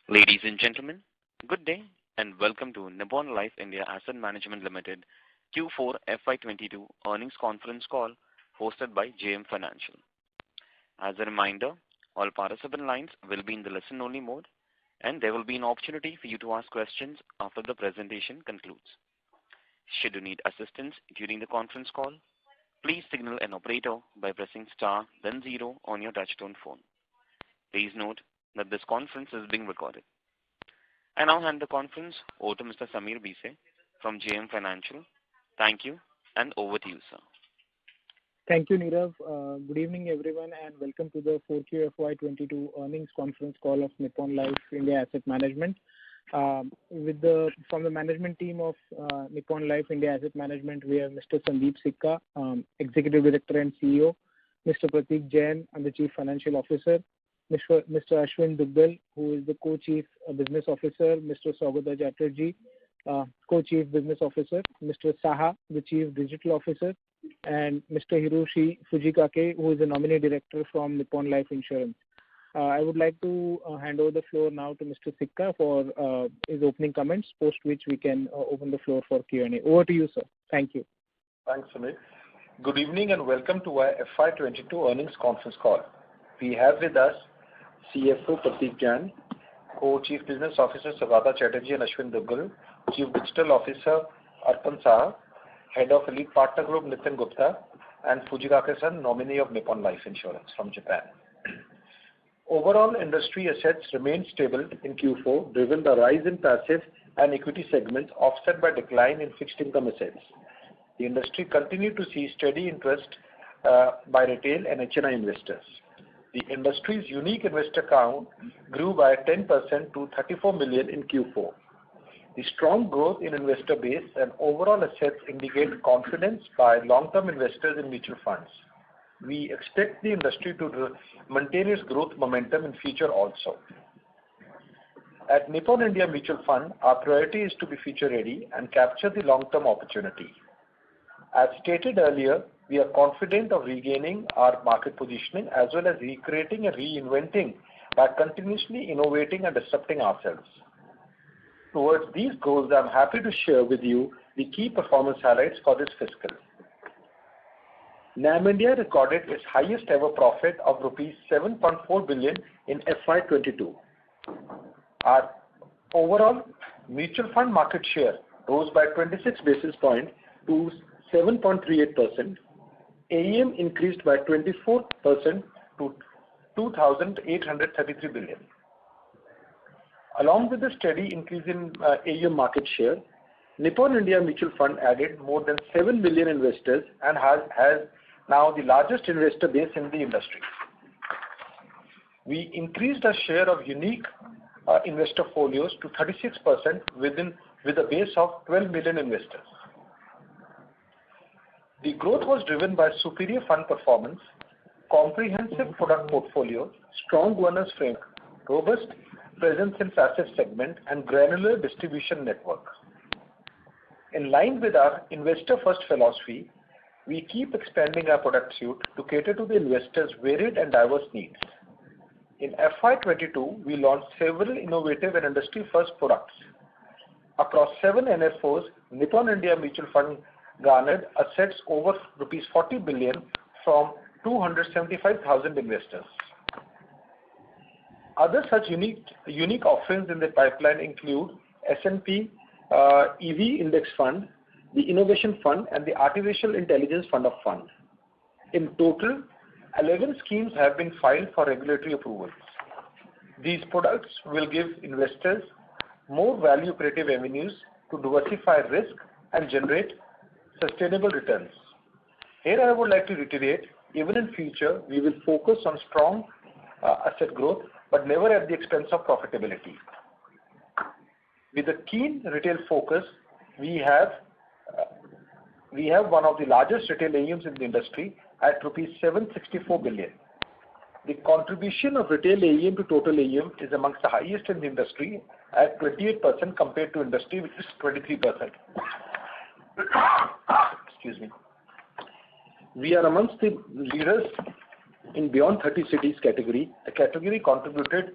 Ladies and gentlemen, good day and welcome to Nippon Life India Asset Management Limited Q4 FY22 earnings conference call hosted by JM Financial. As a reminder, all participant lines will be in the listen-only mode, and there will be an opportunity for you to ask questions after the presentation concludes. Should you need assistance during the conference call, please signal an operator by pressing star then 0 on your touchtone phone. Please note that this conference is being recorded. I now hand the conference over to Mr. Sameer Bhise from JM Financial. Thank you, and over to you, sir. Thank you, Nirav. Good evening, everyone, and welcome to the 4Q FY22 earnings conference call of Nippon Life India Asset Management. From the management team of Nippon Life India Asset Management, we have Mr. Sandeep Sikka, Executive Director and CEO, Mr. Prateek Jain, and the Chief Financial Officer, Mr. Ashwin Duggal, who is the Co-Chief Business Officer, Mr. Saugata Chatterjee, Co-Chief Business Officer, Mr. Saha, the Chief Digital Officer, and Mr. Hiroshi Fujikake, who is the Nominee Director from Nippon Life Insurance. I would like to hand over the floor now to Mr. Sikka for his opening comments, post which we can open the floor for Q&A. Over to you, sir. Thank you. Thanks, Sameer. Good evening and welcome to our FY22 earnings conference call. We have with us CFO Prateek Jain, Co-Chief Business Officer Saugata Chatterjee and Ashwin Duggal, Chief Digital Officer Arpan Saha, Head of Elite Partner Group Nitin Gupta, and Fujikake-san, nominee of Nippon Life Insurance from Japan. Overall industry assets remained stable in Q4, driven by rise in passive and equity segments offset by decline in fixed income assets. The industry continued to see steady interest by retail and HNI investors. The industry's unique investor count grew by 10% to 34 million in Q4. The strong growth in investor base and overall assets indicate confidence by long-term investors in mutual funds. We expect the industry to maintain its growth momentum in future also. At Nippon India Mutual Fund, our priority is to be future ready and capture the long-term opportunity. As stated earlier, we are confident of regaining our market positioning as well as recreating and reinventing by continuously innovating and disrupting ourselves. Towards these goals, I am happy to share with you the key performance highlights for this fiscal. NAM India recorded its highest ever profit of rupees 7.4 billion in FY22. Our overall mutual fund market share rose by 26 basis points to 7.38%. AUM increased by 24% to 2,833 billion. Along with the steady increase in AUM market share, Nippon India Mutual Fund added more than 7 million investors and has now the largest investor base in the industry. We increased our share of unique investor folios to 36% with a base of 12 million investors. The growth was driven by superior fund performance, comprehensive product portfolio, strong governance framework, robust presence in passive segment, and granular distribution network. In line with our investor-first philosophy, we keep expanding our product suite to cater to the investors' varied and diverse needs. In FY22, we launched several innovative and industry-first products. Across 7 NFOs, Nippon India Mutual Fund garnered assets over rupees 40 billion from 275,000 investors. Other such unique offerings in the pipeline include S&P EV Index Fund, the Innovation Fund, and the Artificial Intelligence Fund of Fund. In total, 11 schemes have been filed for regulatory approvals. These products will give investors more value-creative avenues to diversify risk and generate sustainable returns. Here I would like to reiterate, even in future, we will focus on strong asset growth, but never at the expense of profitability. With a keen retail focus, we have one of the largest retail AUMs in the industry at rupees 764 billion. The contribution of retail AUM to total AUM is amongst the highest in the industry at 28% compared to industry, which is 23%. Excuse me. We are amongst the leaders in Beyond 30 Cities category. The category contributed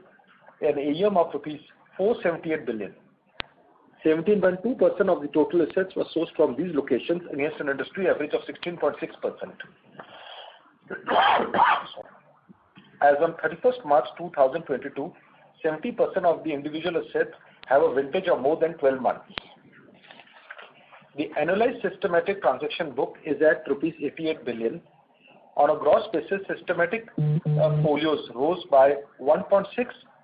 an AUM of rupees 478 billion. 17.2% of the total assets were sourced from these locations against an industry average of 16.6%. As on 31st March 2022, 70% of the individual assets have a vintage of more than 12 months. The annualized systematic transaction book is at rupees 88 billion. On a gross basis, systematic folios rose by 1.6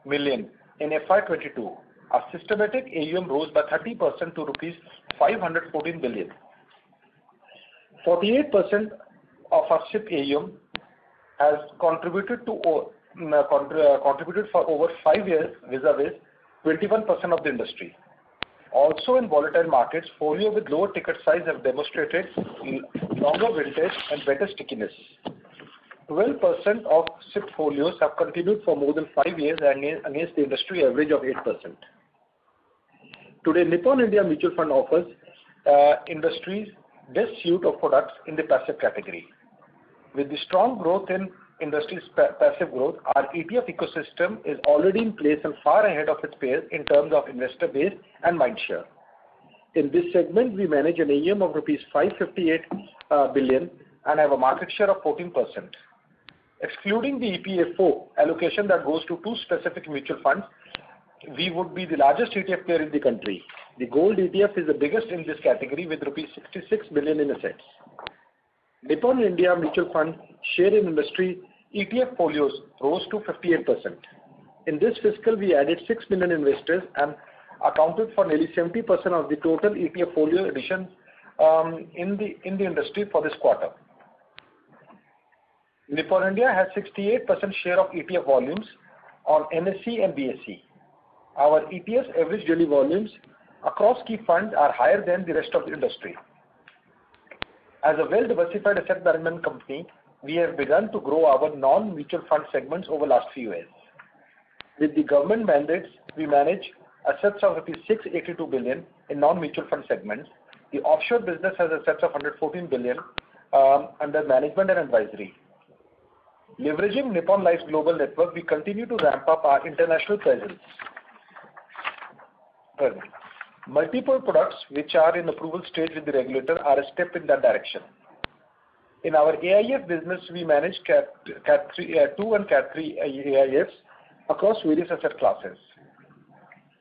million in FY22. Our systematic AUM rose by 30% to rupees 514 billion. 48% of our SIP AUM has contributed for over 5 years vis-a-vis 21% of the industry. Also in volatile markets, folio with lower ticket size have demonstrated longer vintage and better stickiness. 12% of SIP folios have continued for more than 5 years against the industry average of 8%. Today, Nippon India Mutual Fund offers industry's best suite of products in the passive category. With the strong growth in industry's passive growth, our ETF ecosystem is already in place and far ahead of its peers in terms of investor base and mindshare. In this segment, we manage an AUM of rupees 558 billion and have a market share of 14%. Excluding the EPFO allocation that goes to 2 specific mutual funds, we would be the largest ETF player in the country. The Gold ETF is the biggest in this category with rupees 66 billion in assets. Nippon India Mutual Fund share in industry ETF folios rose to 58%. In this fiscal, we added 6 million investors and accounted for nearly 70% of the total ETF folio addition in the industry for this quarter. Nippon India has 68% share of ETF volumes on NSE and BSE. Our ETF's average daily volumes across key funds are higher than the rest of the industry. As a well-diversified asset management company, we have begun to grow our non-mutual fund segments over last few years. With the government mandates, we manage assets of rupees 682 billion in non-mutual fund segments. The offshore business has assets of 114 billion under management and advisory. Leveraging Nippon Life's global network, we continue to ramp up our international presence. Multiple products which are in approval stage with the regulator are a step in that direction. In our AIF business, we manage Cat 2 and Cat 3 AIFs across various asset classes.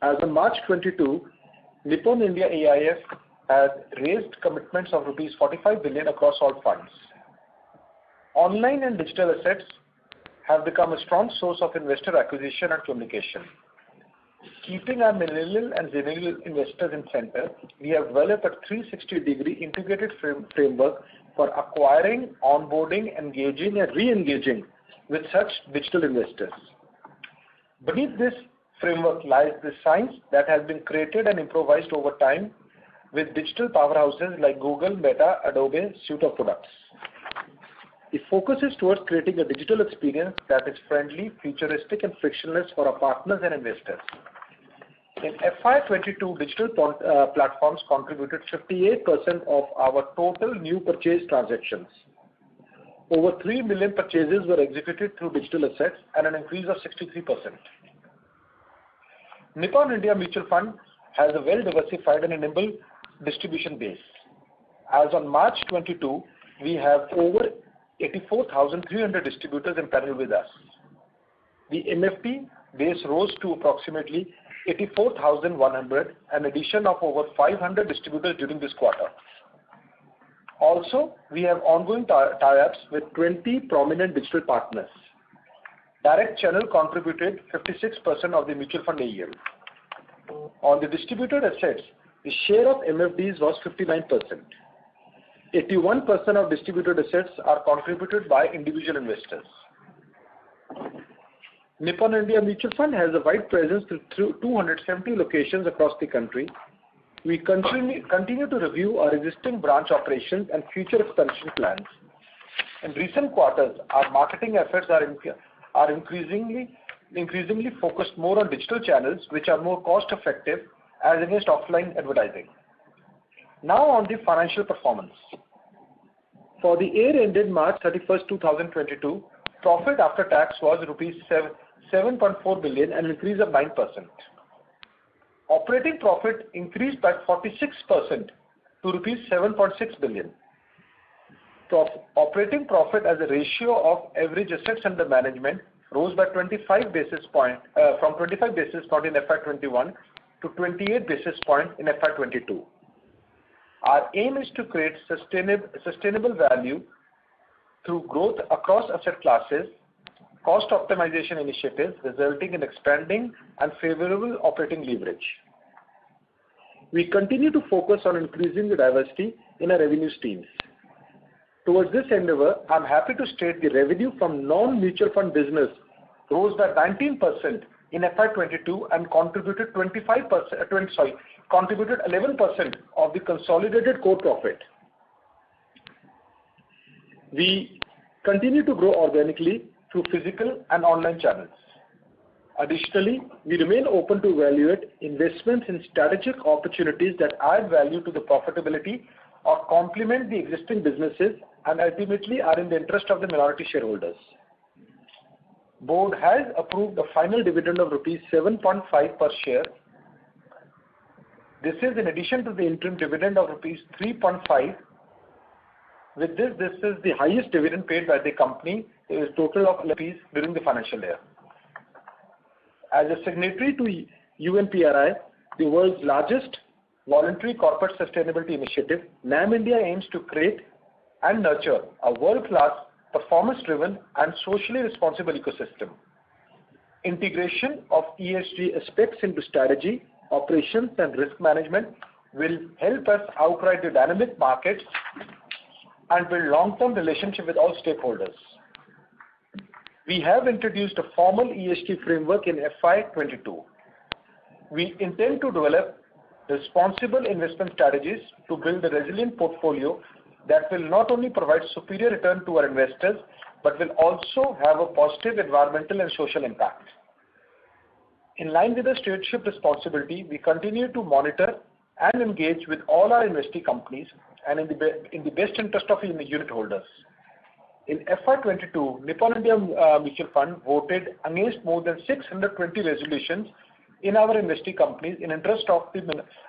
As of March 22, Nippon India AIF has raised commitments of rupees 45 billion across all funds. Online and digital assets have become a strong source of investor acquisition and communication. Keeping our millennial and zennial investors in center, we have developed a 360-degree integrated framework for acquiring, onboarding, engaging, and re-engaging with such digital investors. Beneath this framework lies the science that has been created and improvised over time with digital powerhouses like Google, Meta, Adobe suite of products. The focus is towards creating a digital experience that is friendly, futuristic, and frictionless for our partners and investors. In FY22, digital platforms contributed 58% of our total new purchase transactions. Over 3 million purchases were executed through digital assets and an increase of 63%. Nippon India Mutual Fund has a well-diversified and nimble distribution base. As on March 22, we have over 84,300 distributors in panel with us. The MFD base rose to approximately 84,100, an addition of over 500 distributors during this quarter. Also, we have ongoing tie-ups with 20 prominent digital partners. Direct channel contributed 56% of the mutual fund AUM. On the distributed assets, the share of MFDs was 59%. 81% of distributed assets are contributed by individual investors. Nippon India Mutual Fund has a wide presence through 270 locations across the country. We continue to review our existing branch operations and future expansion plans. In recent quarters, our marketing efforts are increasingly focused more on digital channels, which are more cost-effective as against offline advertising. Now on the financial performance. For the year ended March 31st, 2022, profit after tax was rupees 7.4 billion, an increase of 9%. Operating profit increased by 46% to rupees 7.6 billion. Operating profit as a ratio of average assets under management rose by 25 basis point from 25 basis point in FY21 to 28 basis point in FY22. Our aim is to create sustainable value through growth across asset classes, cost optimization initiatives resulting in expanding and favorable operating leverage. We continue to focus on increasing the diversity in our revenue streams. Towards this endeavor, I am happy to state the revenue from non-mutual fund business rose by 19% in FY22 and contributed 11% of the consolidated core profit. We continue to grow organically through physical and online channels. Additionally, we remain open to evaluate investments in strategic opportunities that add value to the profitability or complement the existing businesses and ultimately are in the interest of the minority shareholders. Board has approved a final dividend of rupees 7.5 per share. This is in addition to the interim dividend of rupees 3.5. With this is the highest dividend paid by the company, a total of rupees during the financial year. As a signatory to UNPRI, the world's largest voluntary corporate sustainability initiative, NAM India aims to create and nurture a world-class, performance-driven and socially responsible ecosystem. Integration of ESG aspects into strategy, operations and risk management will help us outride the dynamic markets and build long-term relationship with all stakeholders. We have introduced a formal ESG framework in FY22. We intend to develop responsible investment strategies to build a resilient portfolio that will not only provide superior return to our investors, but will also have a positive environmental and social impact. In line with the stewardship responsibility, we continue to monitor and engage with all our investee companies and in the best interest of unit holders. In FY22, Nippon India Mutual Fund voted against more than 620 resolutions in our investee companies in interest of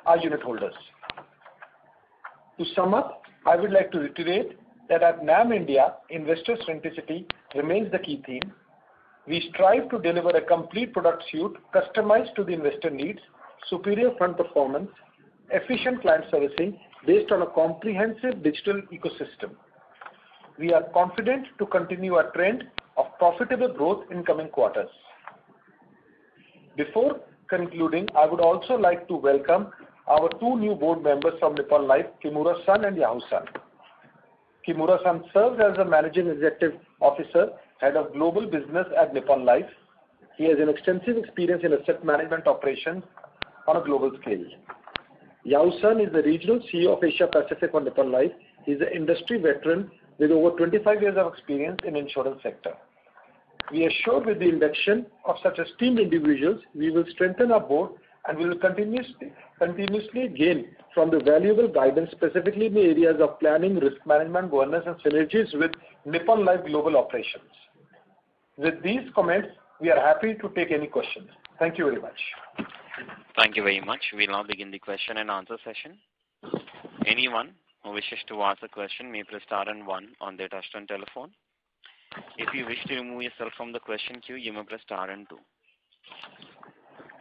our unit holders. To sum up, I would like to reiterate that at NAM India, investor centricity remains the key theme. We strive to deliver a complete product suite customized to the investor needs, superior fund performance, efficient client servicing based on a comprehensive digital ecosystem. We are confident to continue our trend of profitable growth in coming quarters. Before concluding, I would also like to welcome our two new board members from Nippon Life, Kimura-san and Yahoo-san. Kimura-san serves as a Managing Executive Officer, Head of Global Business at Nippon Life. He has an extensive experience in asset management operations on a global scale. Yahoo-san is the Regional CEO of Asia Pacific for Nippon Life. He is an industry veteran with over 25 years of experience in insurance sector. We are sure with the induction of such esteemed individuals, we will strengthen our board and we will continuously gain from the valuable guidance, specifically in the areas of planning, risk management, governance and synergies with Nippon Life global operations. With these comments, we are happy to take any questions. Thank you very much. Thank you very much. We will now begin the question and answer session. Anyone who wishes to ask a question may press star and 1 on their touchtone telephone. If you wish to remove yourself from the question queue, you may press star and 2.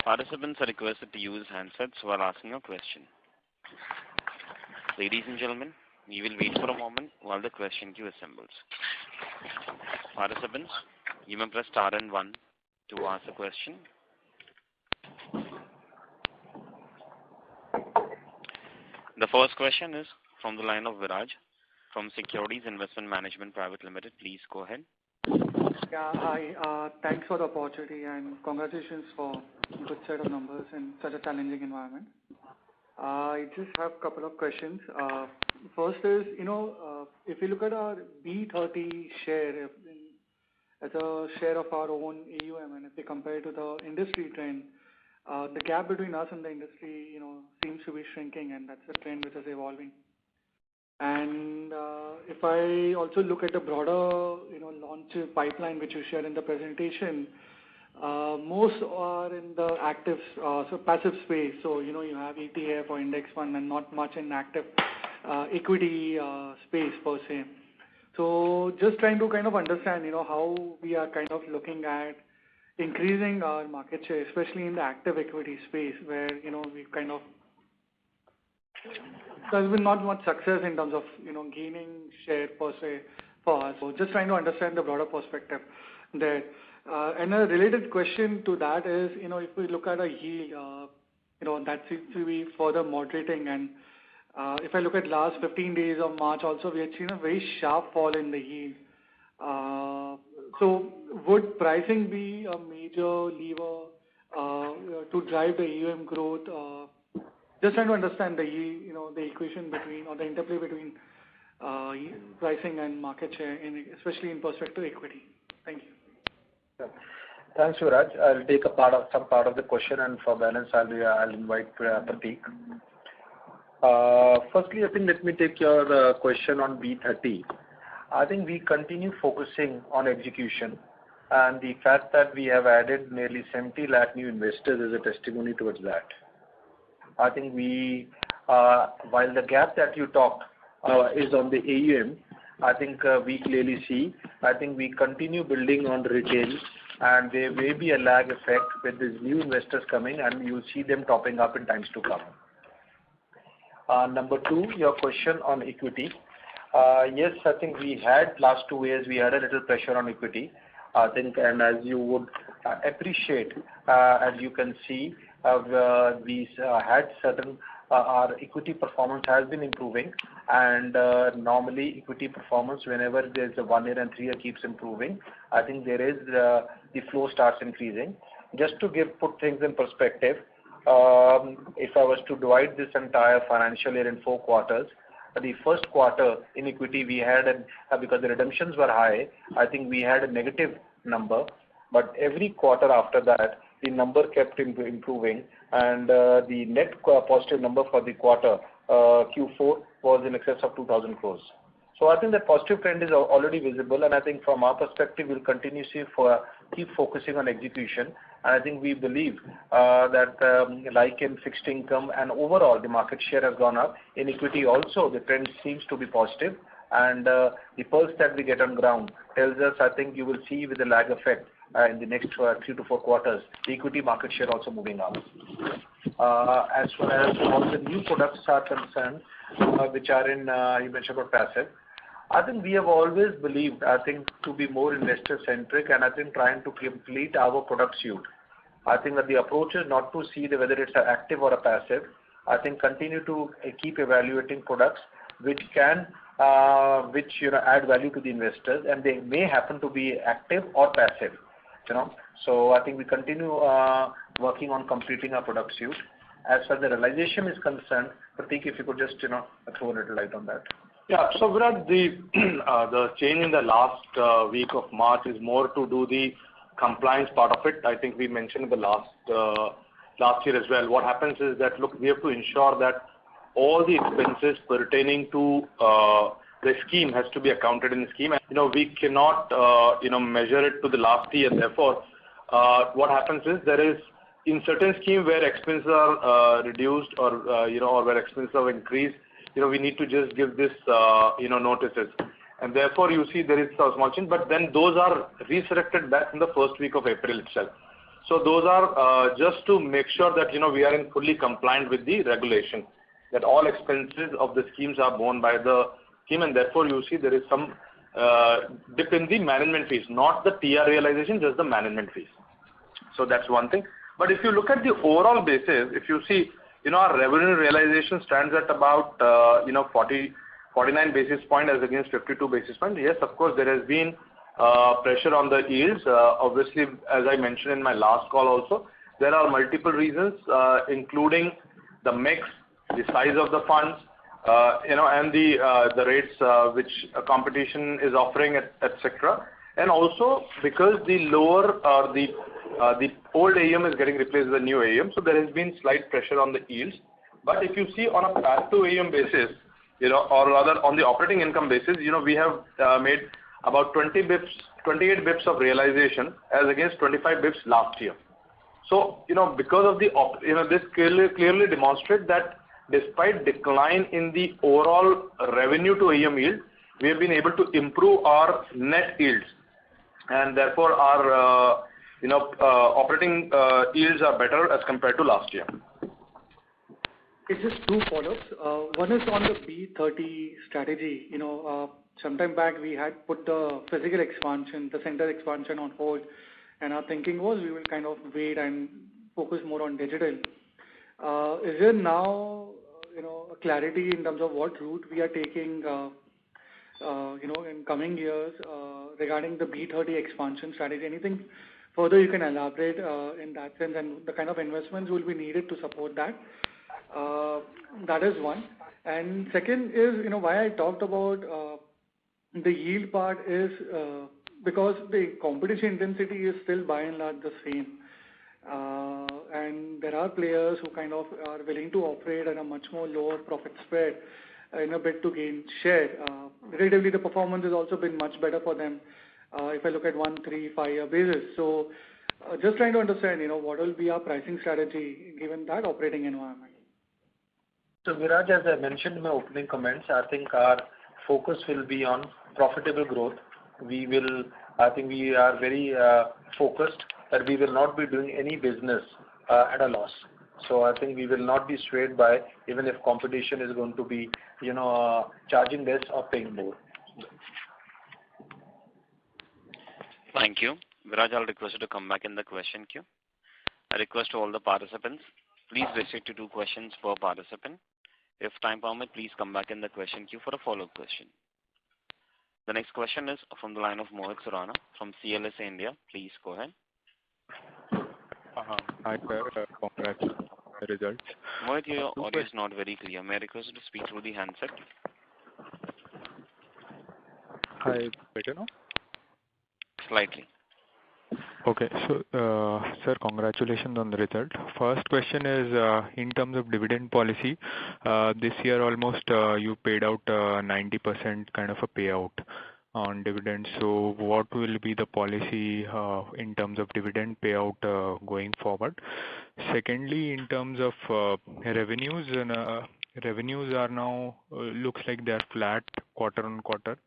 Participants are requested to use handsets while asking a question. Ladies and gentlemen, we will wait for a moment while the question queue assembles. Participants, you may press star and 1 to ask a question. The first question is from the line of Viraj from Securities Investment Management Private Limited. Please go ahead. Yeah, hi. Thanks for the opportunity and congratulations for a good set of numbers in such a challenging environment. I just have a couple of questions. First is, if you look at our B30 share as a share of our own AUM, and if we compare it to the industry trend, the gap between us and the industry, seems to be shrinking, and that's a trend which is evolving. And if I also look at the broader, launch pipeline which you shared in the presentation, most are in the active, so passive space. So, you have ETF or index fund and not much in active equity space per se. So just trying to kind of understand, how we are kind of looking at increasing our market share, especially in the active equity space where, we kind of, there's been not much success in terms of, gaining share per se for us. So just trying to understand the broader perspective there. And a related question to that is, if we look at a yield, that seems to be further moderating. And if I look at last 15 days of March also, we had seen a very sharp fall in the yield. So would pricing be a major lever to drive the AUM growth? Just trying to understand the yield, the equation between or the interplay between pricing and market share, especially in perspective equity. Thank you. Thanks, Suraj. I'll take some part of the question, and for balance, I'll invite Prateek. Firstly, I think let me take your question on B30. I think we continue focusing on execution, and the fact that we have added nearly 70 lakh new investors is a testimony towards that. I think while the gap that you talked is on the AUM, I think we clearly see. I think we continue building on retail, and there may be a lag effect with these new investors coming, and you'll see them topping up in times to come. Number two, your question on equity. Yes, I think we had last 2 years, we had a little pressure on equity. I think, and as you would appreciate, as you can see, we had certain, our equity performance has been improving, and normally equity performance, whenever there's a 1 year and 3 year keeps improving, I think there is the flow starts increasing. Just to put things in perspective, if I was to divide this entire financial year in 4 quarters, the first quarter in equity we had, because the redemptions were high, I think we had a negative number, but every quarter after that, the number kept improving, and the net positive number for the quarter, Q4, was in excess of 2,000 crores. So I think the positive trend is already visible, and I think from our perspective, we'll continue to keep focusing on execution. And I think we believe that like in fixed income and overall the market share has gone up. In equity also, the trend seems to be positive, and the pulse that we get on ground tells us, I think you will see with the lag effect in the next 3 to 4 quarters, the equity market share also moving up. As far as all the new products are concerned, which are in, you mentioned about passive, I think we have always believed, I think, to be more investor-centric, and I think trying to complete our product suite. I think that the approach is not to see whether it's an active or a passive. I think continue to keep evaluating products which can, add value to the investors, and they may happen to be active or passive. So I think we continue working on completing our product suite. As far as the realization is concerned, Prateek, if you could just throw a little light on that. Yeah, so Virat, the change in the last week of March is more to do the compliance part of it. I think we mentioned in the last year as well. What happens is that, look, we have to ensure that all the expenses pertaining to the scheme has to be accounted in the scheme. And, we cannot, measure it to the last year. Therefore, what happens is there is, in certain scheme where expenses are reduced or, or where expenses have increased, we need to just give this, notices. And therefore, you see there is a small change, but then those are resurrected back in the first week of April itself. So those are just to make sure that, we are in fully compliant with the regulation, that all expenses of the schemes are borne by the scheme, and therefore you see there is some dip in the management fees, not the TR realization, just the management fees. So that's one thing. But if you look at the overall basis, if you see, our revenue realization stands at about, 49 basis points as against 52 basis points. Yes, of course, there has been pressure on the yields. Obviously, as I mentioned in my last call also, there are multiple reasons, including the mix, the size of the funds, and the rates which competition is offering, etc. And also because the lower the old AUM is getting replaced with the new AUM, so there has been slight pressure on the yields. But if you see on a path to AUM basis, or rather on the operating income basis, we have made about 20 bips 28 bips of realization as against 25 bips last year. So, because of this clearly demonstrates that despite decline in the overall revenue to AUM yield, we have been able to improve our net yields, and therefore our operating yields are better as compared to last year. It's just two follow-ups. One is on the B30 strategy. Sometime back we had put the physical expansion, the center expansion on hold, and our thinking was we will kind of wait and focus more on digital. Is there now, a clarity in terms of what route we are taking, in coming years regarding the B30 expansion strategy? Anything further you can elaborate in that sense, and the kind of investments will be needed to support that? That is one. And second is, why I talked about the yield part is because the competition intensity is still by and large the same. And there are players who kind of are willing to operate at a much more lower profit spread in a bid to gain share. Relatively, the performance has also been much better for them if I look at 1, 3, 5-year basis. So just trying to understand, what will be our pricing strategy given that operating environment? So Viraj, as I mentioned in my opening comments, I think our focus will be on profitable growth. I think we are very focused that we will not be doing any business at a loss. So I think we will not be swayed by even if competition is going to be, charging less or paying more. Thank you. Viraj, I'll request you to come back in the question queue. I request to all the participants, please restrict to 2 questions per participant. If time permits, please come back in the question queue for a follow-up question. The next question is from the line of Mohit Surana from CLSA India. Please go ahead. Hi, sir. Congratulations on the results. Mohit, your audio is not very clear. May I request you to speak through the handset? Hi, better now? Slightly. Okay. So, sir, congratulations on the result. First question is in terms of dividend policy. This year almost you paid out 90% kind of a payout on dividends. So what will be the policy in terms of dividend payout going forward? Secondly, in terms of revenues, revenues are now looks like they are flat quarter on quarter.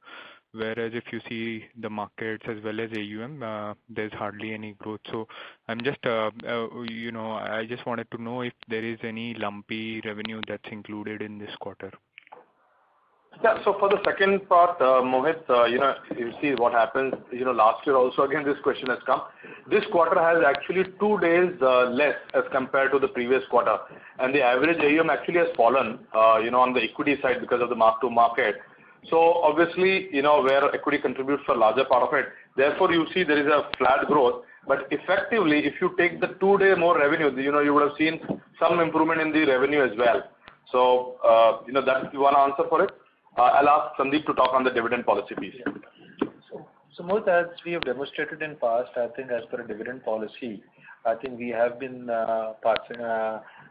Whereas if you see the markets as well as AUM, there's hardly any growth. So I'm just, I just wanted to know if there is any lumpy revenue that's included in this quarter. Yeah, so for the second part, Mohit, you see what happens, last year also again this question has come. This quarter has actually 2 days less as compared to the previous quarter. And the average AUM actually has fallen, on the equity side because of the mark to market. So obviously, where equity contributes for a larger part of it, therefore you see there is a flat growth. But effectively, if you take the 2-day more revenue, you would have seen some improvement in the revenue as well. So, that's one answer for it. I'll ask Sandeep to talk on the dividend policy piece. So Mohit, as we have demonstrated in past, I think as per a dividend policy, I think we have been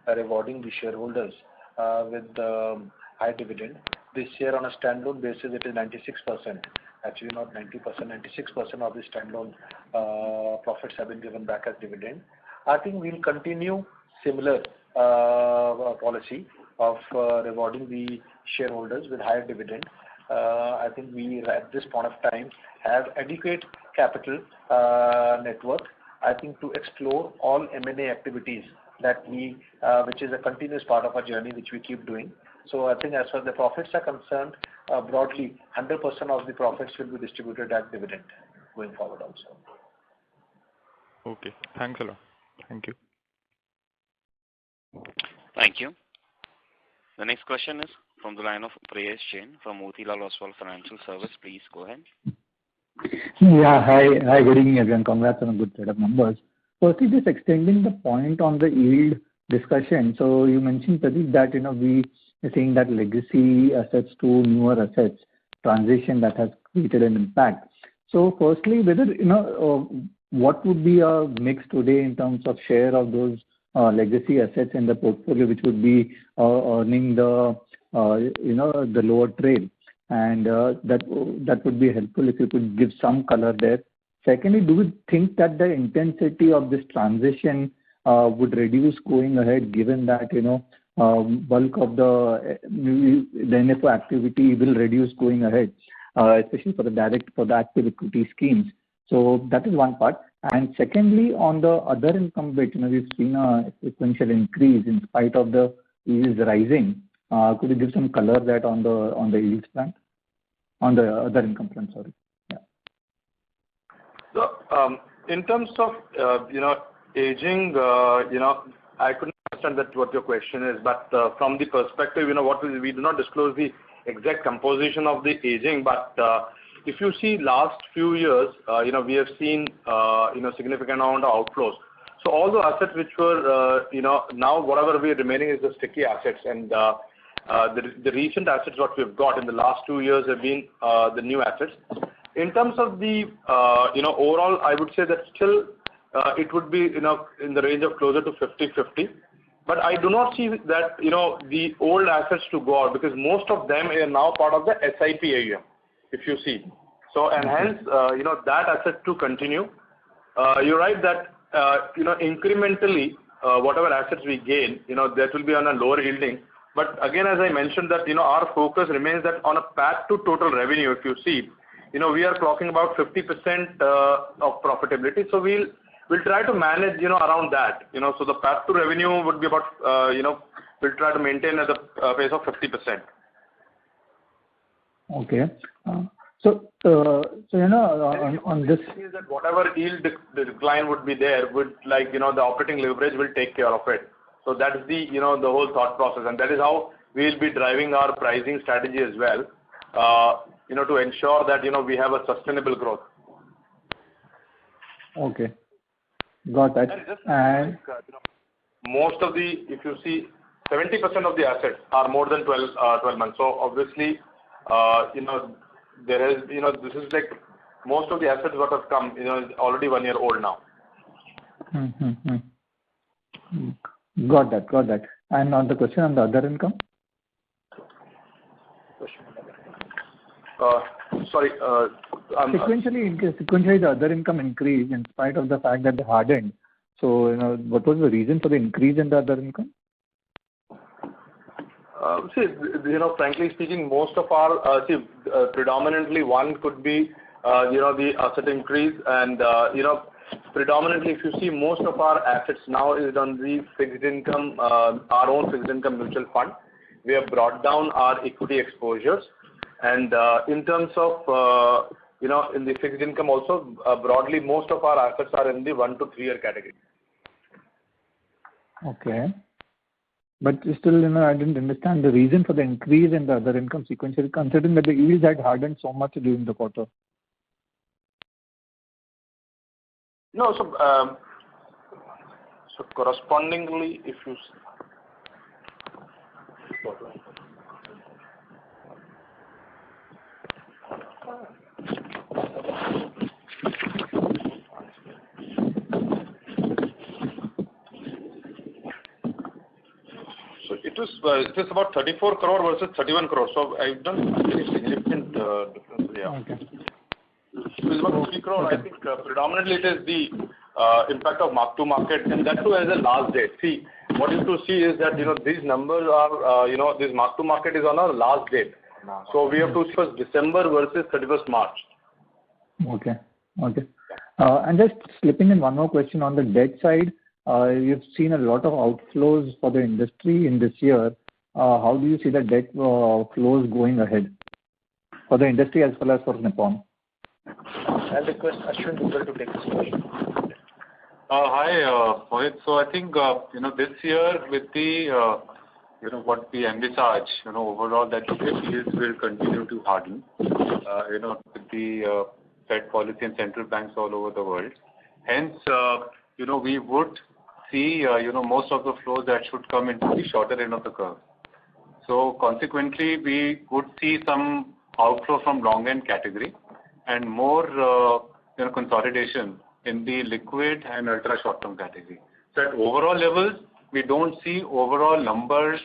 rewarding the shareholders with high dividend. This year on a standalone basis, it is 96%. Actually, not 90%, 96% of the standalone profits have been given back as dividend. I think we'll continue similar policy of rewarding the shareholders with higher dividend. I think we, at this point of time, have adequate capital network, I think, to explore all M&A activities that which is a continuous part of our journey, which we keep doing. So I think as far as the profits are concerned, broadly, 100% of the profits will be distributed as dividend going forward also. Okay. Thanks a lot. Thank you. Thank you. The next question is from the line of Prayesh Jain from Motilal Oswal Financial Service. Please go ahead. Yeah, hi, good evening everyone. Congrats on a good set of numbers. Firstly, just extending the point on the yield discussion. So you mentioned, Pradeep, that we are saying that legacy assets to newer assets transition that has created an impact. So firstly, whether what would be a mix today in terms of share of those legacy assets in the portfolio, which would be earning the lower trade, and that would be helpful if you could give some color there Secondly, do you think that the intensity of this transition would reduce going ahead, given that, bulk of the NFO activity will reduce going ahead, especially for the active equity schemes? So that is one part. And secondly, on the other income bit, we've seen a sequential increase in spite of the yields rising. Could you give some color that on the yields front, on the other income front? Sorry. Yeah. So in terms of aging, I couldn't understand that what your question is, but from the perspective, we do not disclose the exact composition of the aging, but if you see last few years, we have seen significant amount of outflows. So all the assets which were now whatever we are remaining is the sticky assets, and the recent assets what we've got in the last 2 years have been the new assets. In terms of the overall, I would say that still it would be in the range of closer to 50-50. But I do not see that the old assets to go out, because most of them are now part of the SIP AUM, if you see. So and hence that asset to continue. You're right that incrementally whatever assets we gain, that will be on a lower yielding. But again, as I mentioned, that our focus remains that on a path to total revenue. If you see, we are clocking about 50% of profitability. So we'll try to manage around that. So the path to revenue would be about we'll try to maintain at the pace of 50%. Okay. So on this, is that whatever yield decline would be there, would the operating leverage will take care of it. So that is the the whole thought process, and that is how we'll be driving our pricing strategy as well. To ensure that we have a sustainable growth. Okay, got that. And most of the, if you see, 70% of the assets are more than 12 months. So obviously, there is, this is like most of the assets that have come, is already 1 year old now. Got that. And on the question on the other income? Sorry. Sequentially, the other income increased in spite of the fact that they hardened. So, what was the reason for the increase in the other income? Frankly speaking, most of our, predominantly one could be, the asset increase, and, predominantly if you see most of our assets now is on the fixed income, our own fixed income mutual fund. We have brought down our equity exposures, and in terms of, in the fixed income also, broadly most of our assets are in the 1 to 3 year category. Okay. But still, I didn't understand the reason for the increase in the other income sequentially, considering that the yields had hardened so much during the quarter. No, so correspondingly, if you it is about 34 crore versus 31 crore. So I've done a very significant difference. Yeah. Okay. It was about 3 crore. I think predominantly it is the impact of mark to market, and that too as a last date. See, what you have to see is that these numbers are this mark to market is on our last date. So we have to see first December versus 31st March. Okay. And just slipping in one more question on the debt side. You've seen a lot of outflows for the industry in this year. How do you see the debt flows going ahead for the industry as well as for Nippon? I'll request Ashwin Dugal to take this question. Hi, Mohit. So I think this year with the what we envisage, overall that the yields will continue to harden. With the Fed policy and central banks all over the world. Hence, we would see, most of the flows that should come into the shorter end of the curve. So consequently, we would see some outflow from long end category and more, consolidation in the liquid and ultra short term category. So at overall levels, we don't see overall numbers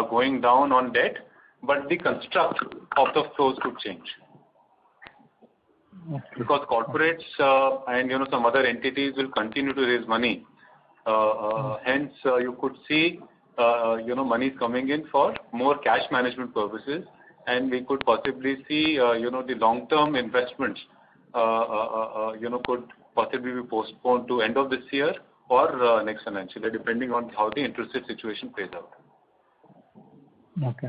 going down on debt, but the construct of the flows could change. because corporates and some other entities will continue to raise money. Hence, you could see money coming in for more cash management purposes, and we could possibly see the long-term investments could possibly be postponed to end of this year or next financial year, depending on how the interest rate situation plays out. Okay.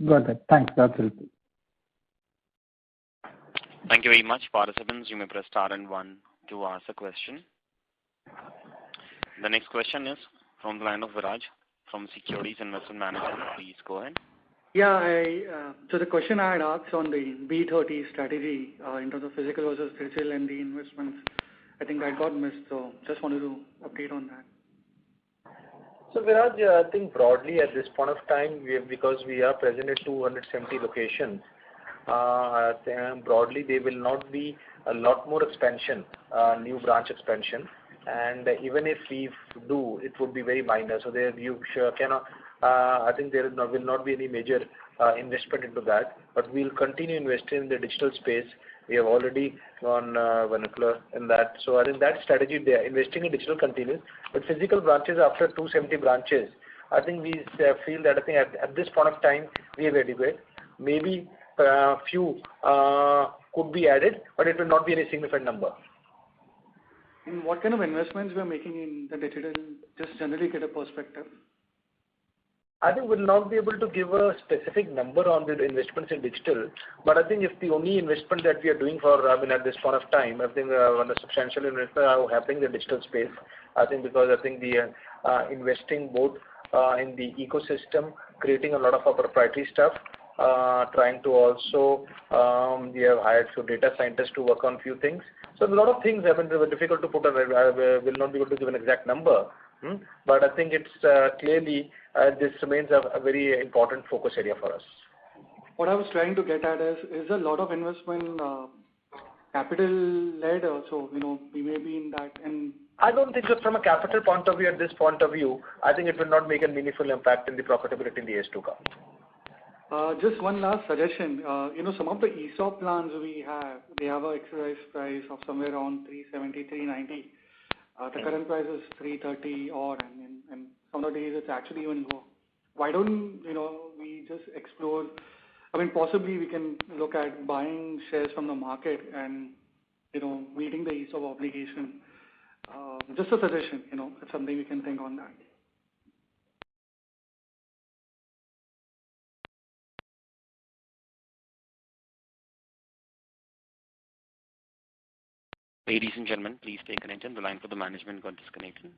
Got it. Thanks. That's helpful. Thank you very much. Participants, you may press star and 1 to ask a question. The next question is from the line of Viraj from Securities Investment Management. Please go ahead. Yeah, so the question I had asked on the B30 strategy in terms of physical versus digital and the investments, I think that got missed, so just wanted to update on that. So Viraj, I think broadly at this point of time, because we are present at 270 locations, broadly there will not be a lot more expansion, new branch expansion, and even if we do, it would be very minor. So there you cannot. I think there will not be any major investment into that, but we'll continue investing in the digital space. We have already gone vernacular in that. So I think that strategy there, investing in digital continues, but physical branches after 270 branches, I think we feel that at this point of time we have adequate. Maybe few could be added, but it will not be any significant number. And what kind of investments we are making in the digital, just generally get a perspective? I think we'll not be able to give a specific number on the investments in digital, but I think if the only investment that we are doing for, at this point of time, I think on the substantial investment are happening in the digital space. I think because I think the investing both in the ecosystem, creating a lot of our proprietary stuff, trying to also, we have hired few data scientists to work on few things. So a lot of things have been difficult to put on. I will not be able to give an exact number, but I think it's clearly this remains a very important focus area for us. What I was trying to get at is a lot of investment capital led, so we may be in that. And I don't think that from a capital point of view, at this point of view, I think it will not make a meaningful impact in the profitability in the years to come. Just one last suggestion. Some of the ESOP plans we have, they have an exercise price of somewhere around 370, 390. The current price is 330 odd, and some of the days it's actually even lower. Why don't we just explore? I mean, possibly we can look at buying shares from the market and meeting the ESOP obligation. Just a suggestion. It's something we can think on that. Ladies and gentlemen, please stay connected. The line for the management got disconnected.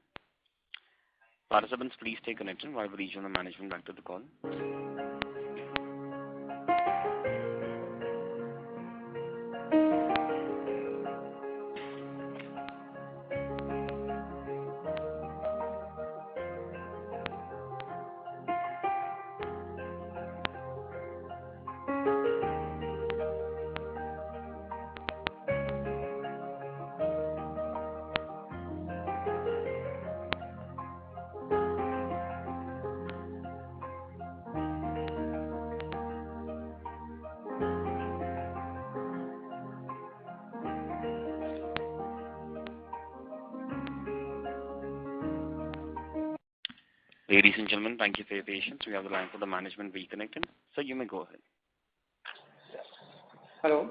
Participants, please stay connected while we rejoin the management back to the call. Ladies and gentlemen, thank you for your patience. We have the line for the management reconnected. So you may go ahead. Hello?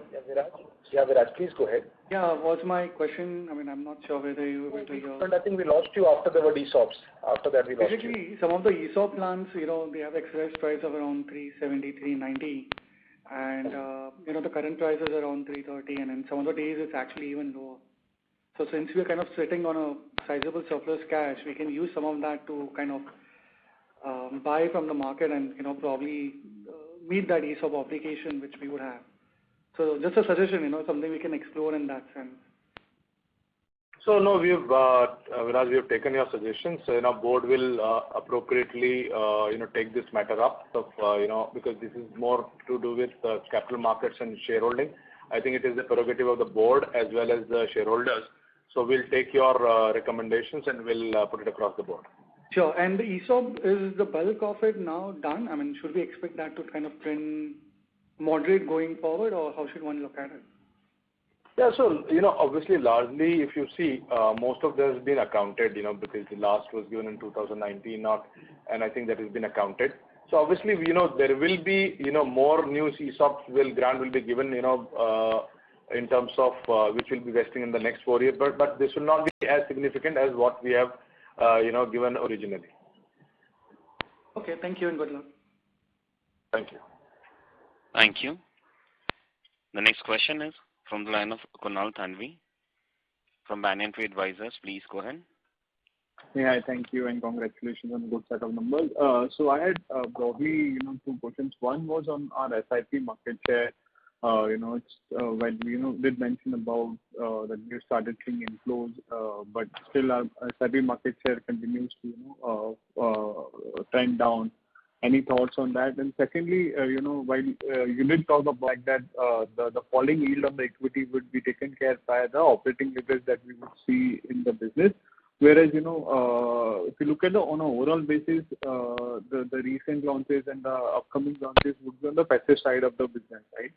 Yeah, Viraj, please go ahead. Yeah, was my question, I'm not sure whether you were able to hear. But I think we lost you after the word ESOPs. After that we lost you. Basically, some of the ESOP plans, they have exercise price of around 370, 390. And, the current price is around 330, and in some of the days it's actually even lower. So since we're kind of sitting on a sizable surplus cash, we can use some of that to kind of buy from the market and probably meet that ESOP obligation which we would have. So just a suggestion, something we can explore in that sense. So no, Viraj, we have taken your suggestions. So board will appropriately take this matter up. So because this is more to do with capital markets and shareholding. I think it is the prerogative of the board as well as the shareholders. So we'll take your recommendations and we'll put it across the board. Sure. And the ESOP, is the bulk of it now done? Should we expect that to kind of trend moderate going forward, or how should one look at it? Yeah. So, obviously, largely, if you see, most of this has been accounted, because the last was given in 2019, and I think that has been accounted. So obviously, there will be, more new ESOPs grant will be given, in terms of which will be vesting in the next 4 years, but this will not be as significant as what we have, given originally. Okay, thank you and good luck. Thank you. Thank you. The next question is from the line of Kunal Thanvi from Banyan Tree Advisors. Please go ahead. Yeah, thank you and congratulations on a good set of numbers. So I had broadly, two questions. One was on our SIP market share. It's when did mention about that we started seeing inflows, but still our SIP market share continues to trend down. Any thoughts on that? And secondly, while you did talk about that the falling yield on the equity would be taken care by the operating leverage that we would see in the business. Whereas, if you look at on an overall basis, the recent launches and the upcoming launches would be on the passive side of the business, right?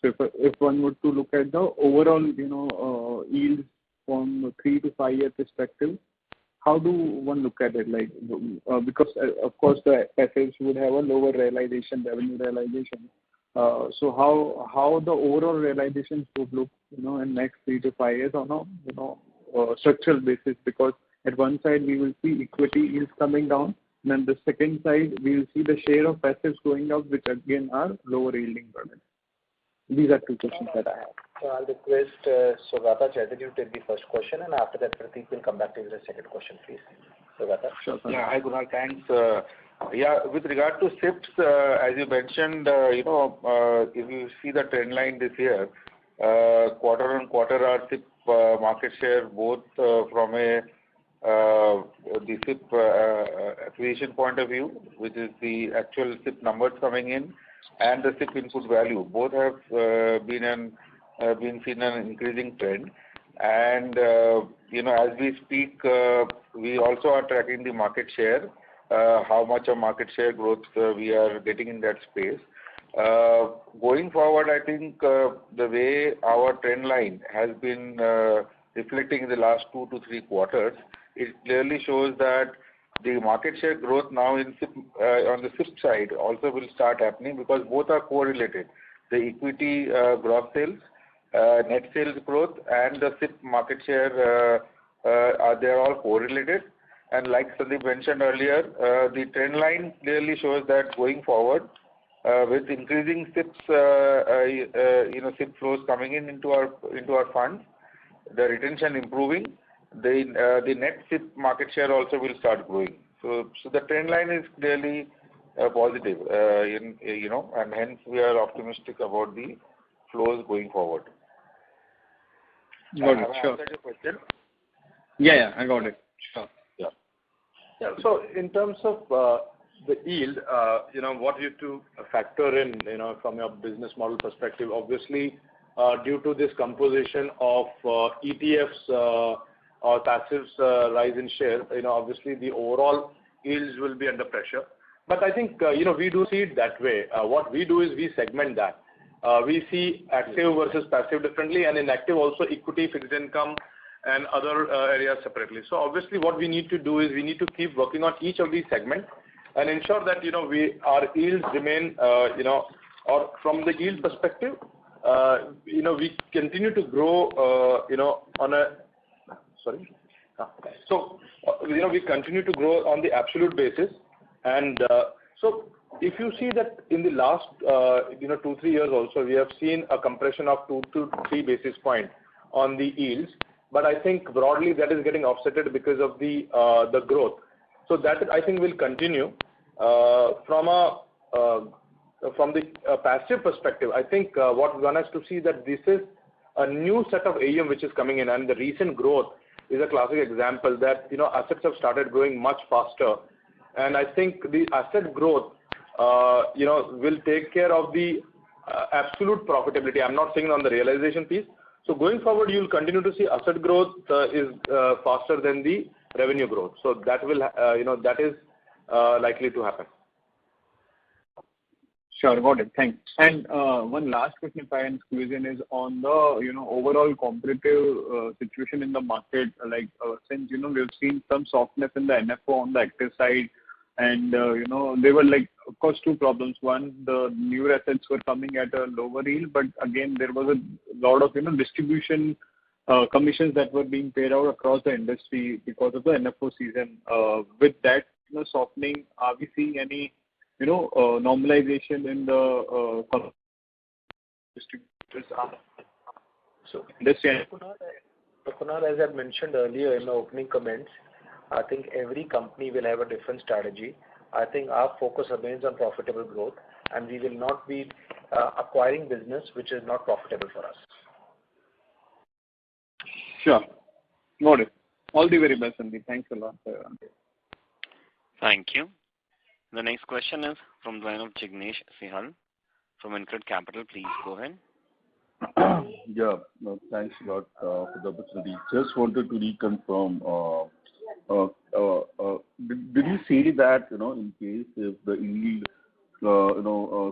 So if one were to look at the overall, yields from 3 to 5 year perspective, how do one look at it? Like, because of course the passives would have a lower realization, revenue realization. So how the overall realizations would look, in next 3 to 5 years on a structural basis? Because at one side we will see equity yields coming down, and then the second side we will see the share of passives going up, which again are lower yielding products. These are two questions that I have. So I'll request Saugata Chatterjee to take the first question, and after that Prateek will come back to the second question, please. Saugata. Sure. Yeah, hi Kunal, thanks. With regard to SIPs, as you mentioned, if you see the trend line this year, quarter on quarter our SIP market share, both from the SIP acquisition point of view, which is the actual SIP numbers coming in, and the SIP input value, both have been seen an increasing trend. And as we speak, we also are tracking the market share, how much of market share growth we are getting in that space. Going forward, I think the way our trend line has been reflecting in the last 2 to 3 quarters, it clearly shows that the market share growth now in SIP, on the SIP side also will start happening, because both are correlated. The equity gross sales, net sales growth, and the SIP market share, they are all correlated. And like Sandeep mentioned earlier, the trend line clearly shows that going forward, with increasing SIPs, SIP flows coming into our funds, the retention improving, the net SIP market share also will start growing. So the trend line is clearly positive, and hence we are optimistic about the flows going forward. Got it. Sure. Answered your question? Yeah, I got it. Sure. Yeah. So in terms of the yield, what you have to factor in, from your business model perspective, obviously, due to this composition of ETFs or passives rise in share, obviously the overall yields will be under pressure. But I think, we do see it that way. What we do is we segment that. We see active versus passive differently, and in active also equity, fixed income, and other areas separately. So obviously what we need to do is we need to keep working on each of these segments and ensure that, our yields remain, or from the yield perspective, we continue to grow, we continue to grow on the absolute basis. And so if you see that in the last, 2-3 years also, we have seen a compression of 2 to 3 basis points on the yields. But I think broadly that is getting offsetted because of the growth. So that I think will continue. From the passive perspective, I think what one has to see that this is a new set of AUM which is coming in, and the recent growth is a classic example that assets have started growing much faster, and I think the asset growth will take care of the absolute profitability. I'm not saying on the realization piece. So going forward, you will continue to see asset growth is faster than the revenue growth. So that will that is likely to happen. Sure, got it. Thanks. And one last question, if I can squeeze in, is on the overall competitive situation in the market. Like since we've seen some softness in the NFO on the active side, and there were of course two problems. One, the newer assets were coming at a lower yield, but again there was a lot of distribution commissions that were being paid out across the industry because of the NFO season. With that softening, are we seeing any normalization in the distributors? So, Understand. Kunal, as I mentioned earlier in the opening comments, I think every company will have a different strategy. I think our focus remains on profitable growth, and we will not be acquiring business which is not profitable for us. Sure. Got it. All the very best, Sandeep. Thanks a lot. Thank you. The next question is from the line of Jignesh Sihal from InCred Capital. Please go ahead. Yeah, thanks a lot for the opportunity. Just wanted to reconfirm. Did you say that in case if the yield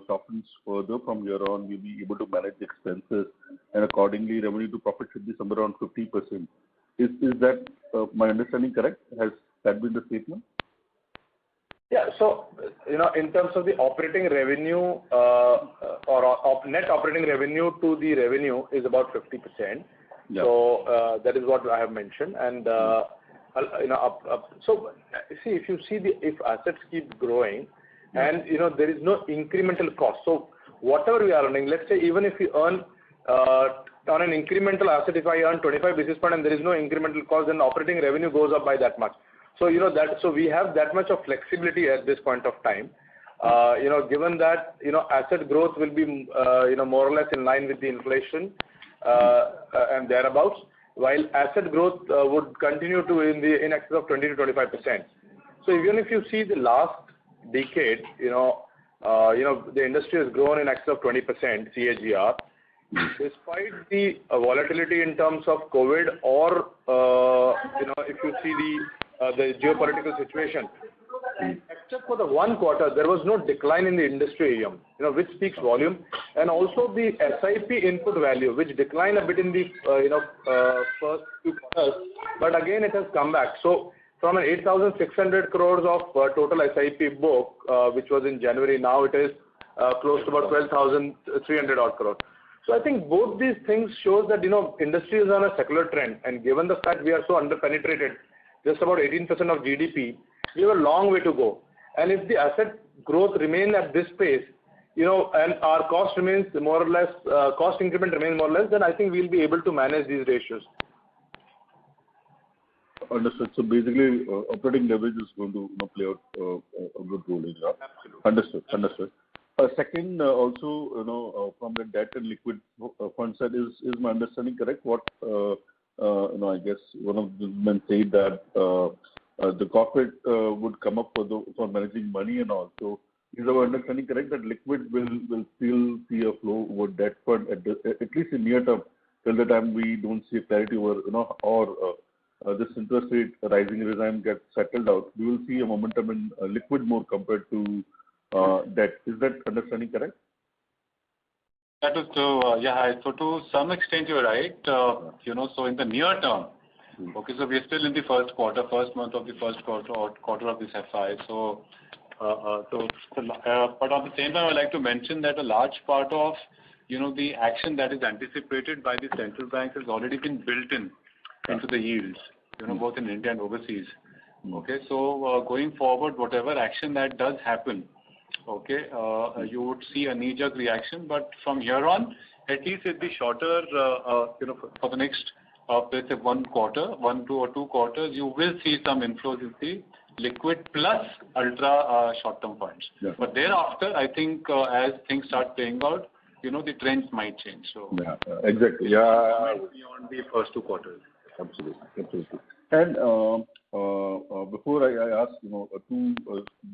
softens further from here on, we'll be able to manage expenses and accordingly revenue to profit should be somewhere around 50%? Is that my understanding correct? Has that been the statement? Yeah. So, in terms of the operating revenue or net operating revenue to the revenue is about 50%. Yeah. So that is what I have mentioned. And so see, if assets keep growing, and there is no incremental cost. So whatever we are earning, let's say even if we earn on an incremental asset, if I earn 25 basis point and there is no incremental cost, then operating revenue goes up by that much. So so we have that much of flexibility at this point of time. Given that asset growth will be more or less in line with the inflation and thereabouts, while asset growth would continue to in excess of 20 to 25%. So even if you see the last decade, the industry has grown in excess of 20% CAGR. Despite the volatility in terms of COVID or if you see the geopolitical situation, except for the one quarter, there was no decline in the industry AUM, which speaks volume, and also the SIP input value, which declined a bit in the first few quarters, but again it has come back. So from an 8,600 crores of total SIP book, which was in January, now it is close to about 12,300 odd crores. So I think both these things shows that industry is on a secular trend, and given the fact we are so underpenetrated, just about 18% of GDP, we have a long way to go. And if the asset growth remains at this pace, and our cost remains more or less, cost increment remains more or less, then I think we'll be able to manage these ratios. Understood. So basically, operating leverage is going to play out a good role in that. Absolutely. Understood. Second, also, from the debt and liquid fund side, is my understanding correct? What I guess one of the men said that the corporate would come up for managing money and all. So is our understanding correct that liquid will still see a flow over debt fund at least in near term till the time we don't see clarity over or this interest rate rising regime gets settled out? We will see a momentum in liquid more compared to debt. Is that understanding correct? That is true. Yeah. So to some extent you're right. So in the near term, okay, so we're still in the first month of the first quarter of this FI. So, but at the same time, I'd like to mention that a large part of the action that is anticipated by the central banks has already been built into the yields, both in India and overseas. Okay, so going forward, whatever action that does happen, okay, you would see a knee-jerk reaction, but from here on, at least in the shorter, for the next, let's say 1 quarter, 1, 2 or 2 quarters, you will see some inflows in the liquid plus ultra short-term funds. Yeah. But thereafter, I think as things start playing out, the trends might change. So yeah, exactly. Yeah. Beyond the first 2 quarters. Absolutely. And before I ask, two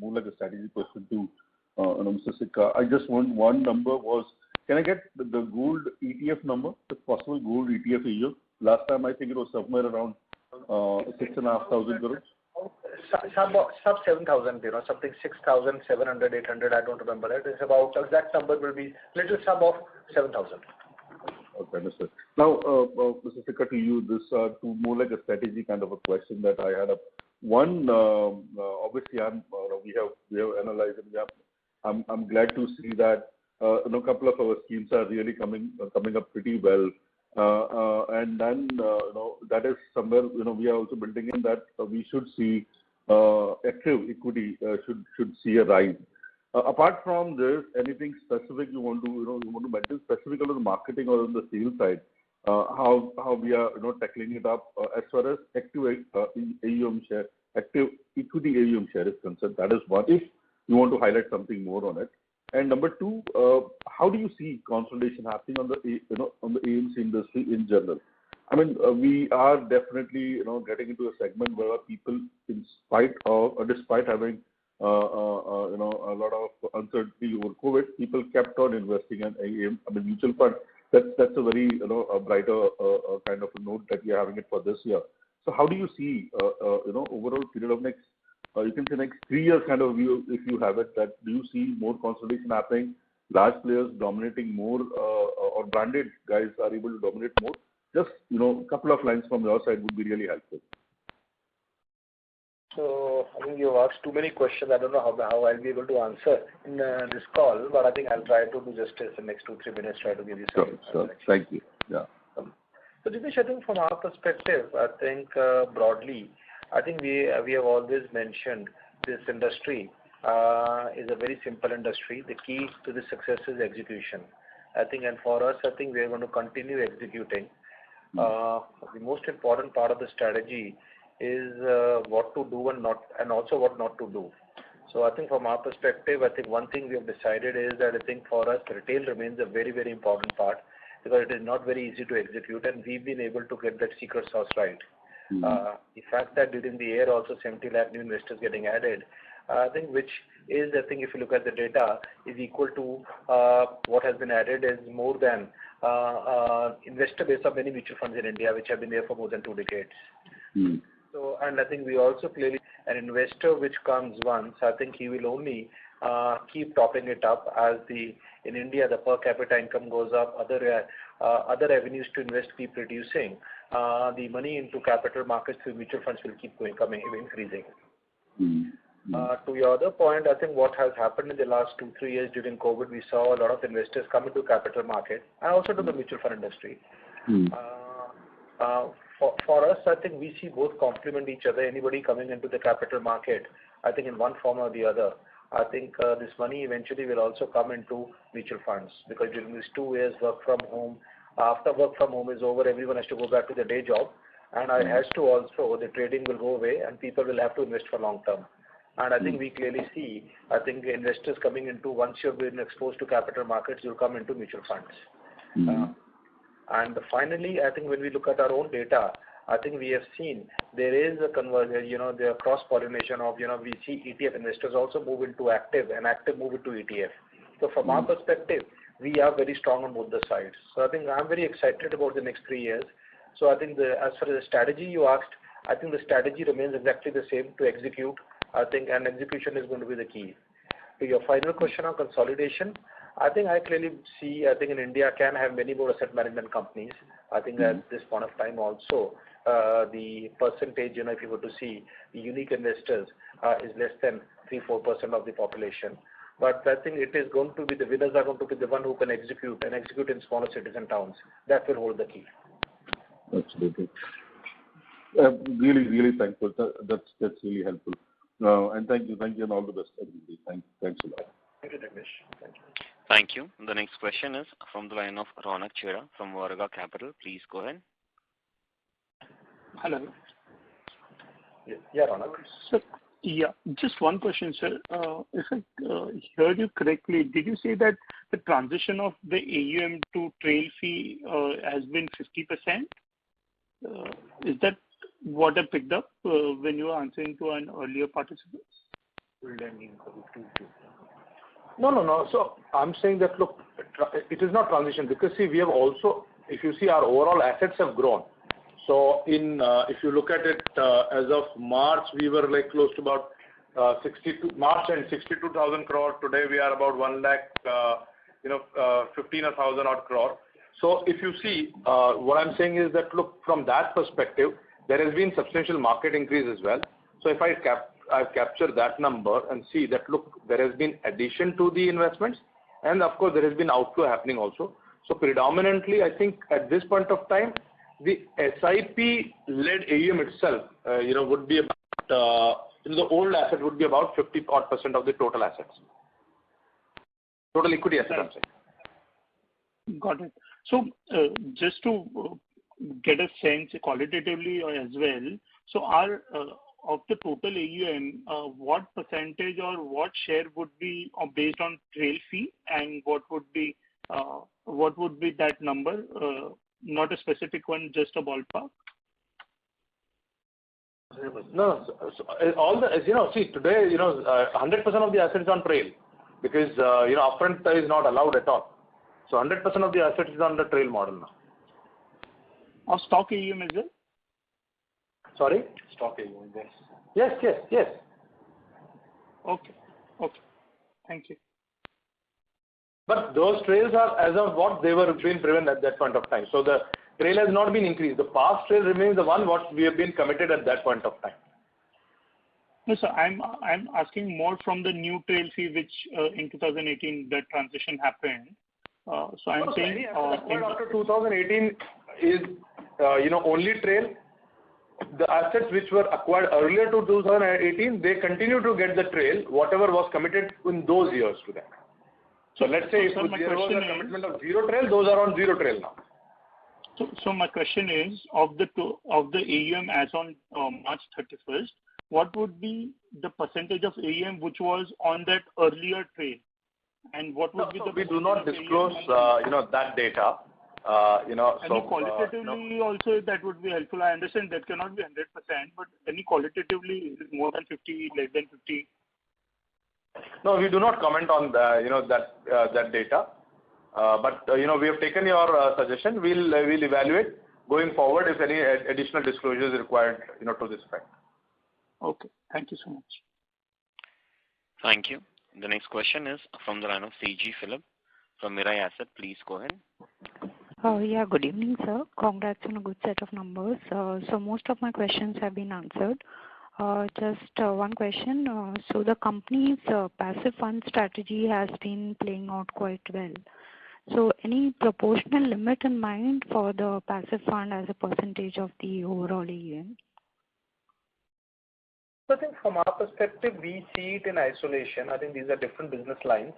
more like a strategy question to Mr. Sikka, I just want one number was, can I get the gold ETF number, if possible, gold ETF AUM? Last time I think it was somewhere around 6,500 crores. Sub 7,000, something 6,700, 800, I don't remember that. It's about, exact number will be little sub of 7,000. Okay, understood. Now, Mr. Sikka, to you, this to more like a strategy kind of a question that I had. One, obviously, we have analyzed and I'm glad to see that a couple of our schemes are really coming up pretty well. And then that is somewhere we are also building in that we should see active equity should see a rise. Apart from this, anything specific you want to mention specifically on the marketing or on the sales side, how we are tackling it up as far as active AUM share, active equity AUM share is concerned. That is one. If you want to highlight something more on it. And number two, how do you see consolidation happening on the on the AMC industry in general? I mean, we are definitely getting into a segment where people, in spite of or despite having a lot of uncertainty over COVID, people kept on investing in AUM, mutual fund. That's a very a brighter kind of a note that we are having it for this year. So how do you see overall period of next? You can say next 3 years kind of view, if you have it, that do you see more consolidation happening, large players dominating more, or branded guys are able to dominate more? Just, a couple of lines from your side would be really helpful. So, I think you asked too many questions. I don't know how I'll be able to answer in this call, but I think I'll try to do justice in the next 2-3 minutes, try to give you some. Sure. Thank you. Yeah. So, Dinesh, I think from our perspective, I think broadly, I think we have always mentioned this industry is a very simple industry. The key to the success is execution. I think, and for us, I think we are going to continue executing. The most important part of the strategy is what to do and also what not to do. So I think from our perspective, I think one thing we have decided is that I think for us, retail remains a very, very important part because it is not very easy to execute, and we've been able to get that secret sauce right. The fact that during the year also 70 lakh new investors getting added, I think which is, I think if you look at the data, is equal to what has been added is more than investor base of many mutual funds in India, which have been there for more than 2 decades. So, and I think we also clearly, an investor which comes once, I think he will only keep topping it up as in India, the per capita income goes up, other avenues to invest keep reducing. The money into capital markets through mutual funds will keep increasing. To your other point, I think what has happened in the last 2-3 years during COVID, we saw a lot of investors come into capital market and also to the mutual fund industry. For us, I think we see both complement each other. Anybody coming into the capital market, I think in one form or the other, I think this money eventually will also come into mutual funds because during these 2 years work from home, after work from home is over, everyone has to go back to their day job, and it has to also, the trading will go away and people will have to invest for long term. And I think we clearly see, I think investors coming into, once you've been exposed to capital markets, you'll come into mutual funds. And finally, I think when we look at our own data, I think we have seen there is a conversion, the cross-pollination of, we see ETF investors also move into active and active move into ETF. So from our perspective, we are very strong on both the sides. So I think I'm very excited about the next 3 years. So I think as far as the strategy you asked, I think the strategy remains exactly the same to execute. I think, and execution is going to be the key. To your final question on consolidation, I think I clearly see, I think in India can have many more asset management companies. I think at this point of time also, the percentage, if you were to see, the unique investors is less than 3-4% of the population. But I think it is going to be, the winners are going to be the one who can execute and execute in smaller cities and towns. That will hold the key. Absolutely. Really thankful. That's really helpful. And thank you, and all the best, everybody. Thanks a lot. Thank you, Dinesh. Thank you. Thank you. The next question is from the line of Ronak Chheda from Varga Capital. Please go ahead. Hello. Yeah, Ronak. Sir, yeah, just one question, sir. If I heard you correctly, did you say that the transition of the AUM to trail fee has been 50%? Is that what I picked up when you were answering to an earlier participant? No. So I'm saying that, look, it is not transition because see, we have also, if you see our overall assets have grown. So if you look at it, as of March, we were like close to about 62,000 crore. Today we are about 15,000 odd crore. So if you see, what I'm saying is that, look, from that perspective, there has been substantial market increase as well. So if I've captured that number and see that, look, there has been addition to the investments, and of course there has been outflow happening also. So predominantly, I think at this point of time, the SIP-led AUM itself, would be about, the old asset would be about 50% of the total assets. Total equity assets, I'm saying. Got it. So just to get a sense qualitatively as well, so of the total AUM, what percentage or what share would be based on trail fee, and what would be that number? Not a specific one, just a ballpark. No, so all the, see, today, 100% of the assets on trail, because upfront is not allowed at all. So 100% of the assets is on the trail model now. Or stock AUM is it? Sorry? Stock AUM, Yes. Okay. Thank you. But those trails are as of what they were being driven at that point of time. So the trail has not been increased. The past trail remains the one what we have been committed at that point of time. No, sir, I'm asking more from the new trail fee, which in 2018 that transition happened. So I'm saying after 2018 is only trail. The assets which were acquired earlier to 2018, they continue to get the trail, whatever was committed in those years to them. So let's say if there was a commitment of zero trail, those are on zero trail now. So my question is, of the AUM as on March 31st, what would be the percentage of AUM which was on that earlier trail, and what would be the? We do not disclose that data. Any qualitatively also that would be helpful. I understand that cannot be 100%, but any qualitatively, is it more than 50, less than 50? No, we do not comment on that data. But we have taken your suggestion. We'll evaluate going forward if any additional disclosure is required, to this effect. Okay. Thank you so much. Thank you. The next question is from the line of C.G. Philip from Mirae Asset. Please go ahead. Yeah, good evening, sir. Congrats on a good set of numbers. So most of my questions have been answered. Just one question. So the company's passive fund strategy has been playing out quite well. So any proportional limit in mind for the passive fund as a percentage of the overall AUM? So I think from our perspective, we see it in isolation. I think these are different business lines.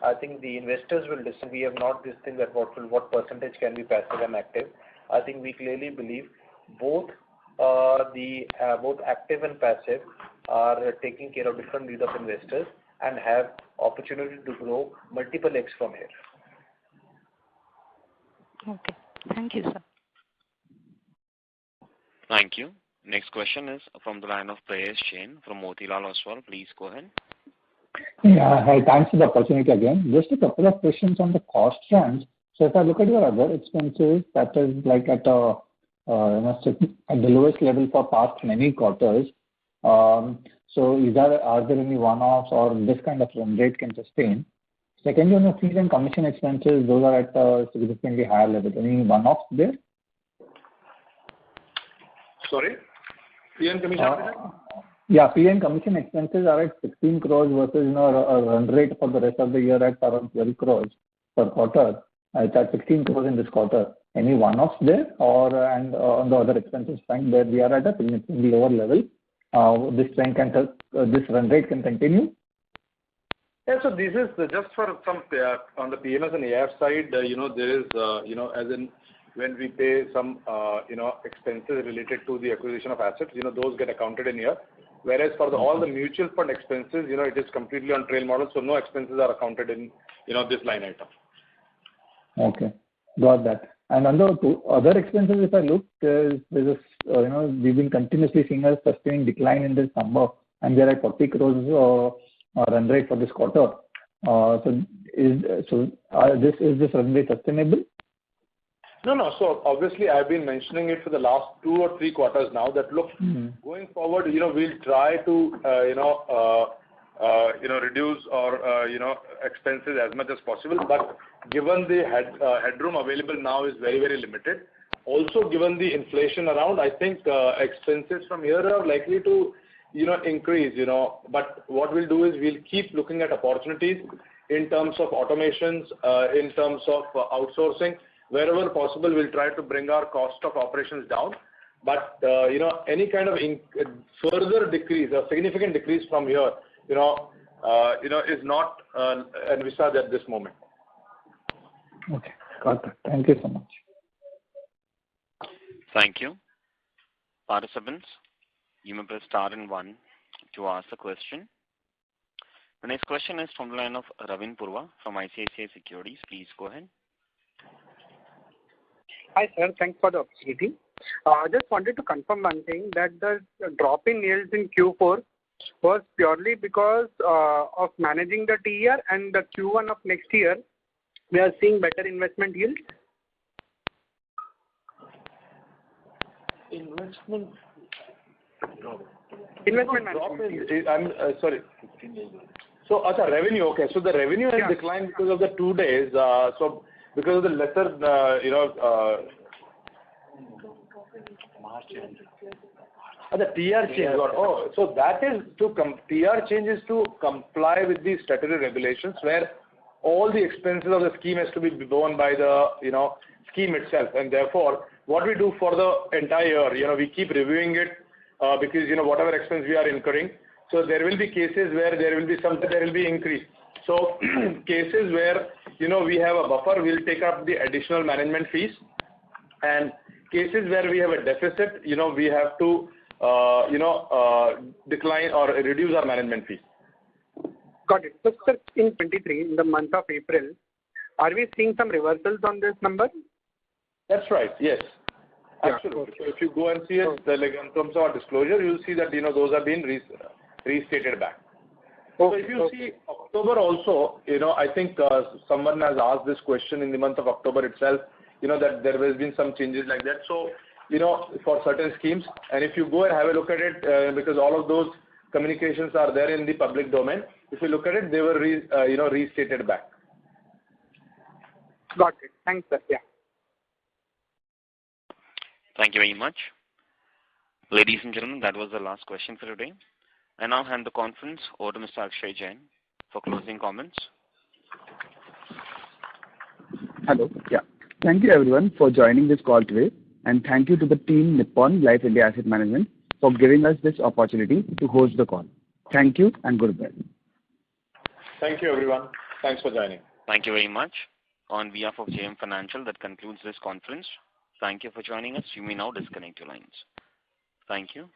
I think the investors will listen. We have not this thing that what percentage can be passive and active. I think we clearly believe both both active and passive are taking care of different needs of investors and have opportunity to grow multiple X from here. Okay. Thank you, sir. Thank you. Next question is from the line of Prayesh Jain from Motilal Oswal. Please go ahead. Yeah, hi. Thanks for the opportunity again. Just a couple of questions on the cost front. So if I look at your other expenses, that is like at the lowest level for past many quarters. So are there any one-offs or this kind of run rate can sustain? Secondly, on the fees and commission expenses, those are at a significantly higher level. Any one-offs there? Sorry? Fee and commission? Yeah, fee and commission expenses are at 16 crores versus a run rate for the rest of the year at around 12 crores per quarter. It's at 16 crores in this quarter. Any one-offs there, and on the other expenses front where we are at a significantly lower level, this run rate can continue? Yeah, so this is just for some on the PMS and AIF side. There is as in when we pay some expenses related to the acquisition of assets, those get accounted in here. Whereas for all the mutual fund expenses, it is completely on trail model, so no expenses are accounted in this line item. Okay, got that. And on the other expenses, if I look, there's we've been continuously seeing a sustained decline in this number, and they're at 40 crores run rate for this quarter. Is this run rate sustainable? No. So obviously, I've been mentioning it for the last 2 or 3 quarters now that, look, going forward, we'll try to, reduce our, expenses as much as possible. But given the headroom available now is very, very limited. Also, given the inflation around, I think expenses from here are likely to, increase, But what we'll do is we'll keep looking at opportunities in terms of automations, in terms of outsourcing. Wherever possible, we'll try to bring our cost of operations down. But, any kind of further decrease, a significant decrease from here, is not envisaged at this moment. Okay, got it. Thank you so much. Thank you. Participants, you may press star and 1 to ask a question. The next question is from the line of Ravin Purva from ICICI Securities. Please go ahead. Hi, sir. Thanks for the opportunity. Just wanted to confirm one thing, that the drop in yields in Q4 was purely because of managing the TER, and the Q1 of next year, we are seeing better investment yields? Investment management. I'm sorry. So, revenue. Okay. So the revenue has declined because of the 2 days. So because of the lesser, the TR change. So that is TR change is to comply with the statutory regulations, where all the expenses of the scheme has to be borne by the scheme itself, and therefore what we do for the entire year, we keep reviewing it because whatever expense we are incurring. So there will be cases where there will be increase. So cases where we have a buffer, we'll take up the additional management fees, and cases where we have a deficit, we have to decline or reduce our management fees. Got it. So, sir, in 23, in the month of April, are we seeing some reversals on this number? That's right. Yes. Absolutely. So if you go and see it, like in terms of our disclosure, you'll see that those have been restated back. So if you see October also, I think someone has asked this question in the month of October itself, that there has been some changes like that. So, for certain schemes, and if you go and have a look at it, because all of those communications are there in the public domain, if you look at it, they were restated back. Got it. Thanks, sir. Yeah. Thank you very much. Ladies and gentlemen, that was the last question for today. I now hand the conference over to Mr. Akshay Jain for closing comments. Hello. Yeah. Thank you everyone for joining this call today, and thank you to the team Nippon Life India Asset Management for giving us this opportunity to host the call. Thank you and goodbye. Thank you everyone. Thanks for joining. Thank you very much. On behalf of JM Financial, that concludes this conference. Thank you for joining us. You may now disconnect your lines. Thank you.